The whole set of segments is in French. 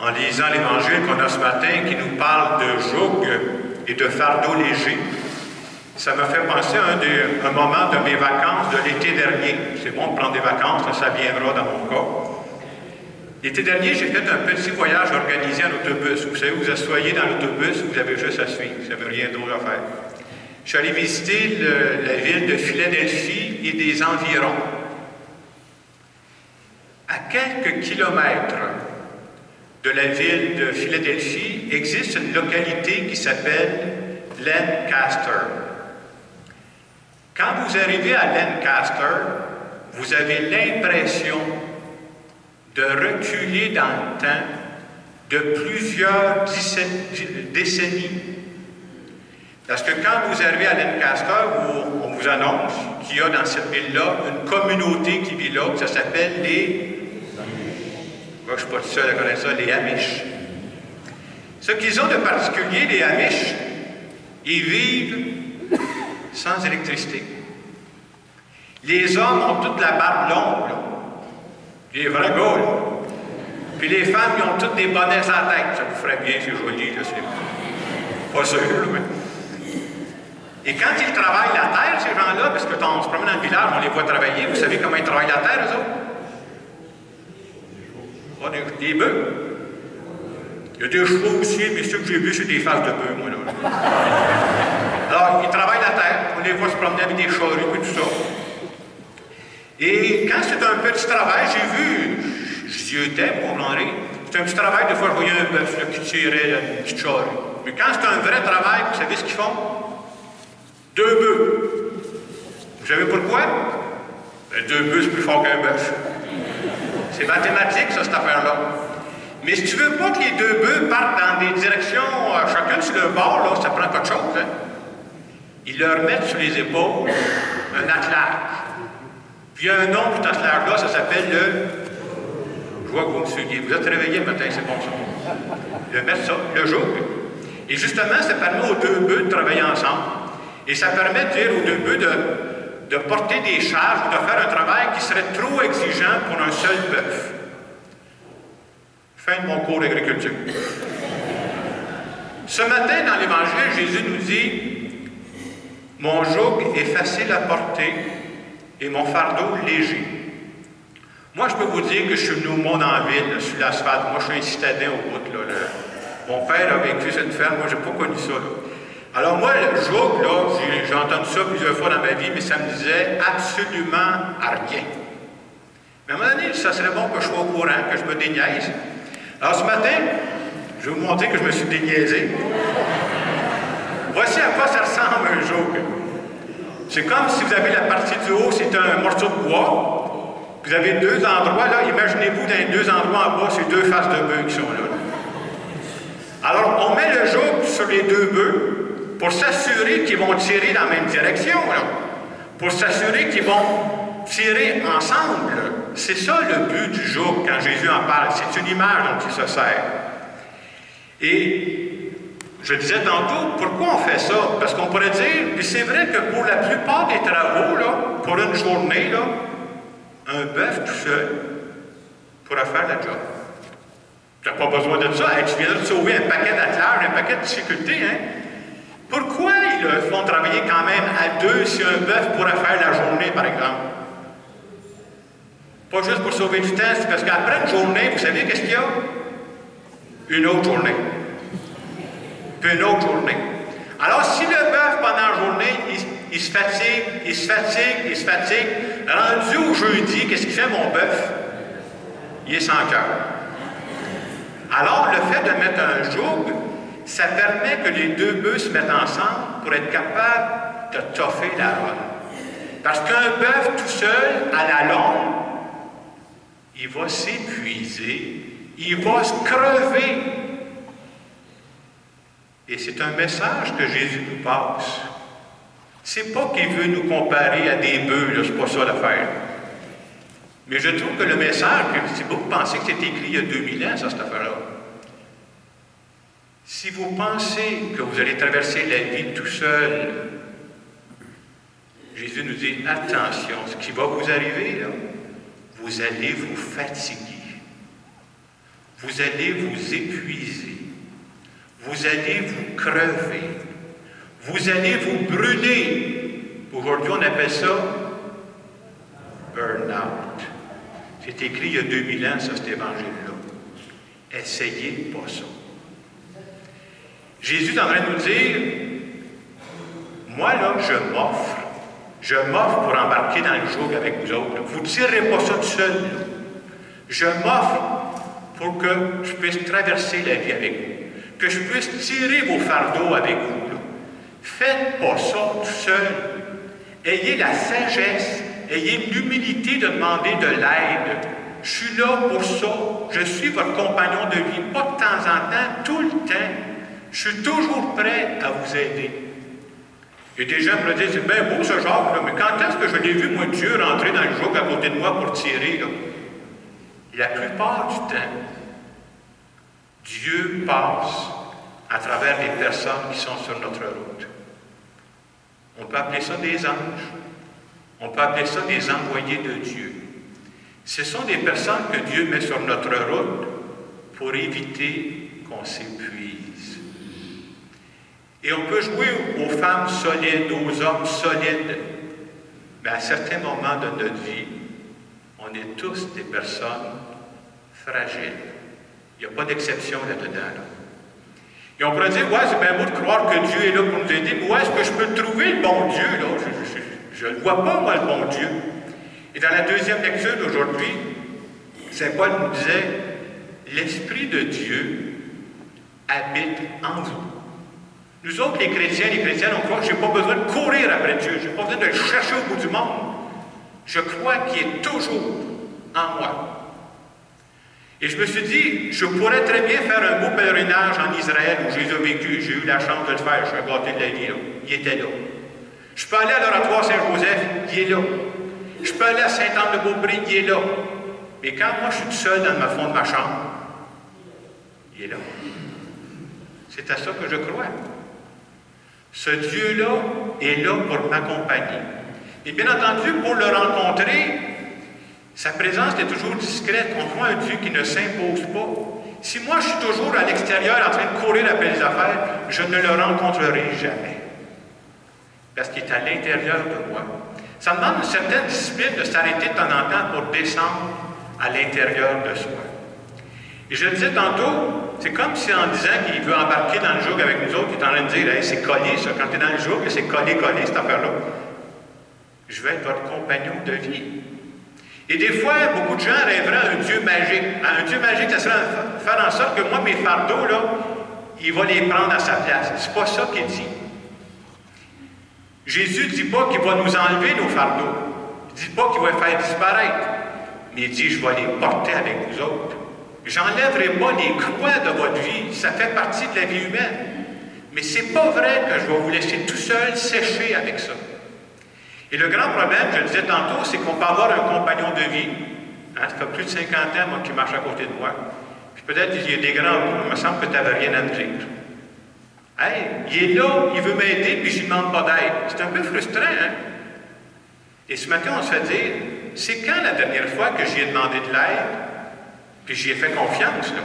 en lisant l'Évangile qu'on a ce matin qui nous parle de joug et de fardeau léger. Ça m'a fait penser à un moment de mes vacances de l'été dernier. C'est bon de prendre des vacances, ça viendra dans mon cas. L'été dernier, j'ai fait un petit voyage organisé en autobus. Vous savez, vous asseyez dans l'autobus, vous avez juste à suivre, vous n'avez rien d'autre à faire. Je suis allé visiter la ville de Philadelphie et des environs. À quelques kilomètres de la ville de Philadelphie existe une localité qui s'appelle Lancaster. Quand vous arrivez à Lancaster, vous avez l'impression de reculer dans le temps de plusieurs décennies. Parce que quand vous arrivez à Lancaster, on vous annonce qu'il y a dans cette ville-là une communauté qui vit là, ça s'appelle les... Je ne suis pas tout seul à connaître ça, les Amish. Ce qu'ils ont de particulier, les Amish, ils vivent sans électricité. Les hommes ont toute la barbe longue, là. Les vrais gars, là. Puis les femmes, ils ont toutes des bonnets à la tête. Ça vous ferait bien, c'est joli, là, c'est pas sûr, là, mais... Et quand ils travaillent la terre, ces gens-là, parce que quand on se promène dans le village, on les voit travailler, vous savez comment ils travaillent la terre, eux autres? Oh, des bœufs. Il y a des chevaux aussi, mais ceux que j'ai vus, c'est des faces de bœufs, moi, là. Alors, ils travaillent la terre, on les voit se promener avec des charrues et tout ça. Et quand c'est un petit travail, j'ai vu, j'y étais, moi, Henri, c'est un petit travail, des fois, je voyais un bœuf qui tirait là, une petite charrue. Mais quand c'est un vrai travail, vous savez ce qu'ils font? 2 bœufs. Vous savez pourquoi? Ben, 2 bœufs, c'est plus fort qu'un bœuf. C'est mathématique, ça, cette affaire-là. Mais si tu veux pas que les 2 bœufs partent dans des directions, chacun sur le bord, là, ça prend pas de chose, hein? Ils leur mettent sur les épaules un attelage. Puis il y a un nom pour cet attelage-là, ça s'appelle le... Je vois que vous me suivez. Vous êtes réveillés le matin, c'est bon ça. Le mettre ça, le joug. Et justement, ça permet aux 2 bœufs de travailler ensemble. Et ça permet de dire aux 2 bœufs de porter des charges ou de faire un travail qui serait trop exigeant pour un seul bœuf. Fin de mon cours d'agriculture. Ce matin, dans l'Évangile, Jésus nous dit « Mon joug est facile à porter et mon fardeau léger. » Moi, je peux vous dire que je suis venu au monde en ville, sur l'asphalte. Moi, je suis un citadin au bout. Là. Mon père a vécu cette ferme, moi, je n'ai pas connu ça. Là. Alors moi, le joug, là, j'ai entendu ça plusieurs fois dans ma vie, mais ça me disait absolument rien. Mais à un moment donné, ça serait bon que je sois au courant, que je me déniaise. Alors ce matin, je vais vous montrer que je me suis déniaisé. Voici à quoi ça ressemble un joug. C'est comme si vous avez la partie du haut, c'est un morceau de bois. Vous avez 2 endroits, là, imaginez-vous dans les 2 endroits en bas, c'est 2 faces de bœufs qui sont là. Alors, on met le joug sur les 2 bœufs, pour s'assurer qu'ils vont tirer dans la même direction, là. Pour s'assurer qu'ils vont tirer ensemble. C'est ça le but du joug quand Jésus en parle. C'est une image dont il se sert. Et je disais tantôt, pourquoi on fait ça? Parce qu'on pourrait dire, puis c'est vrai que pour la plupart des travaux, là, pour une journée, là, un bœuf tout seul pourra faire la job. Tu n'as pas besoin de ça. Hey, tu viens de sauver un paquet d'attelages, un paquet de difficultés, hein? Pourquoi ils le font travailler quand même à 2 si un bœuf pourrait faire la journée, par exemple? Pas juste pour sauver du temps, c'est parce qu'après une journée, vous savez qu'est-ce qu'il y a? Une autre journée. Puis une autre journée. Alors, si le bœuf, pendant la journée, il se fatigue, il se fatigue, il se fatigue, rendu au jeudi, qu'est-ce qu'il fait, mon bœuf? Il est sans cœur. Alors, le fait de mettre un joug, ça permet que les 2 bœufs se mettent ensemble pour être capables de toffer la run. Parce qu'un bœuf tout seul, à la longue, il va s'épuiser, il va se crever. Et c'est un message que Jésus nous passe. C'est pas qu'il veut nous comparer à des bœufs, c'est pas ça l'affaire. Mais je trouve que le message, si vous pensez que c'était écrit il y a 2000 ans, ça, cette affaire-là, si vous pensez que vous allez traverser la vie tout seul, Jésus nous dit, attention, ce qui va vous arriver, là, vous allez vous fatiguer. vous allez vous épuiser, vous allez vous crever, vous allez vous brûler. Aujourd'hui, on appelle ça burn-out. C'est écrit il y a 2000 ans, ça, cet évangile-là. Essayez pas ça. Jésus est en train de nous dire, moi, là, je m'offre pour embarquer dans le joug avec vous autres. Là. Vous ne tirerez pas ça tout seul. Là. Je m'offre pour que je puisse traverser la vie avec vous, que je puisse tirer vos fardeaux avec vous. Là. Faites pas ça tout seul. Ayez la sagesse, ayez l'humilité de demander de l'aide. Je suis là pour ça. Je suis votre compagnon de vie, pas de temps en temps, tout le temps. Je suis toujours prêt à vous aider. Et des gens me disent, c'est bien beau ce genre, là, mais quand est-ce que je l'ai vu, moi, Dieu, rentrer dans le joug à côté de moi pour tirer, là? La plupart du temps, Dieu passe à travers les personnes qui sont sur notre route. On peut appeler ça des anges. On peut appeler ça des envoyés de Dieu. Ce sont des personnes que Dieu met sur notre route pour éviter qu'on s'épuise. Et on peut jouer aux femmes solides, aux hommes solides, mais à certains moments de notre vie, on est tous des personnes fragiles. Il n'y a pas d'exception là-dedans. Là. Et on pourrait dire, ouais, c'est bien beau de croire que Dieu est là pour nous aider, mais où est-ce que je peux trouver le bon Dieu? Là? Je ne le vois pas, moi, le bon Dieu. Et dans la deuxième lecture d'aujourd'hui, Saint Paul nous disait, l'Esprit de Dieu habite en vous. Nous autres, les chrétiennes, on croit que je n'ai pas besoin de courir après Dieu, je n'ai pas besoin de le chercher au bout du monde. Je crois qu'il est toujours en moi. Et je me suis dit, je pourrais très bien faire un beau pèlerinage en Israël où Jésus a vécu. J'ai eu la chance de le faire, je suis gâté de la vie, là. Il était là. Je peux aller à l'oratoire Saint-Joseph, il est là. Je peux aller à Saint-Anne-de-Beaupré, il est là. Mais quand moi je suis tout seul dans le fond de ma chambre, il est là. C'est à ça que je crois. Ce Dieu-là est là pour m'accompagner. Et bien entendu, pour le rencontrer, sa présence est toujours discrète. On croit un Dieu qui ne s'impose pas. Si moi je suis toujours à l'extérieur en train de courir après les affaires, je ne le rencontrerai jamais. Parce qu'il est à l'intérieur de moi. Ça demande une certaine discipline de s'arrêter de temps en temps pour descendre à l'intérieur de soi. Et je le disais tantôt, c'est comme si en disant qu'il veut embarquer dans le joug avec nous autres, il est en train de dire, hey, c'est collé ça, quand tu es dans le joug, c'est collé, cette affaire-là. Je vais être votre compagnon de vie. Et des fois, beaucoup de gens rêveraient à un Dieu magique. Un Dieu magique, ça serait faire en sorte que moi, mes fardeaux, là, il va les prendre à sa place. C'est pas ça qu'il dit. Jésus ne dit pas qu'il va nous enlever nos fardeaux. Il ne dit pas qu'il va les faire disparaître. Mais il dit, je vais les porter avec vous autres. J'enlèverai pas les croix de votre vie. Ça fait partie de la vie humaine. Mais c'est pas vrai que je vais vous laisser tout seul sécher avec ça. Et le grand problème, je le disais tantôt, c'est qu'on peut avoir un compagnon de vie. Hein, ça fait plus de 50 ans, moi, qui marche à côté de moi. Puis peut-être qu'il y a des grands mots, il me semble que tu n'avais rien à me dire. Hey, il est là, il veut m'aider, puis je ne demande pas d'aide. C'est un peu frustrant, hein? Et ce matin, on se fait dire, c'est quand la dernière fois que j'y ai demandé de l'aide, puis j'y ai fait confiance, là?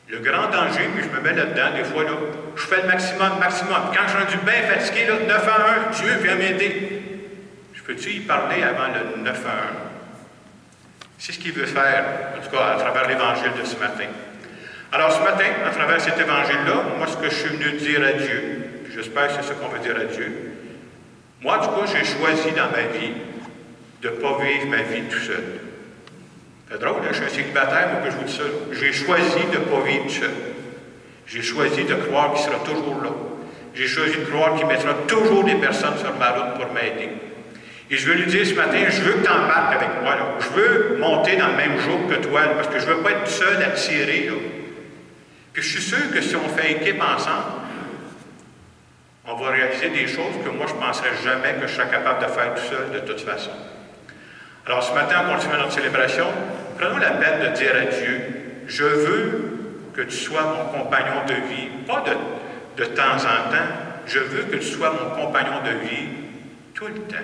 Le grand danger, puis je me mets là-dedans, des fois, là, je fais le maximum. Puis quand je suis rendu bien fatigué, là, 9 à 1, Dieu vient m'aider. Je peux-tu y parler avant le 9 à 1? C'est ce qu'il veut faire, en tout cas, à travers l'Évangile de ce matin. Alors, ce matin, à travers cet Évangile-là, moi, ce que je suis venu dire à Dieu, puis j'espère que c'est ce qu'on veut dire à Dieu, moi, en tout cas, j'ai choisi dans ma vie de ne pas vivre ma vie tout seul. C'est drôle, je suis un célibataire, moi, que je vous dis ça. J'ai choisi de ne pas vivre tout seul. J'ai choisi de croire qu'il sera toujours là. J'ai choisi de croire qu'il mettra toujours des personnes sur ma route pour m'aider. Et je veux lui dire ce matin, je veux que tu embarques avec moi. Là. Je veux monter dans le même jour que toi, là, parce que je ne veux pas être seul à tirer. Là. Puis je suis sûr que si on fait équipe ensemble, on va réaliser des choses que moi, je ne penserais jamais que je serais capable de faire tout seul, de toute façon. Alors, ce matin, en continuant notre célébration, prenons la peine de dire à Dieu, je veux que tu sois mon compagnon de vie, pas de temps en temps, je veux que tu sois mon compagnon de vie tout le temps.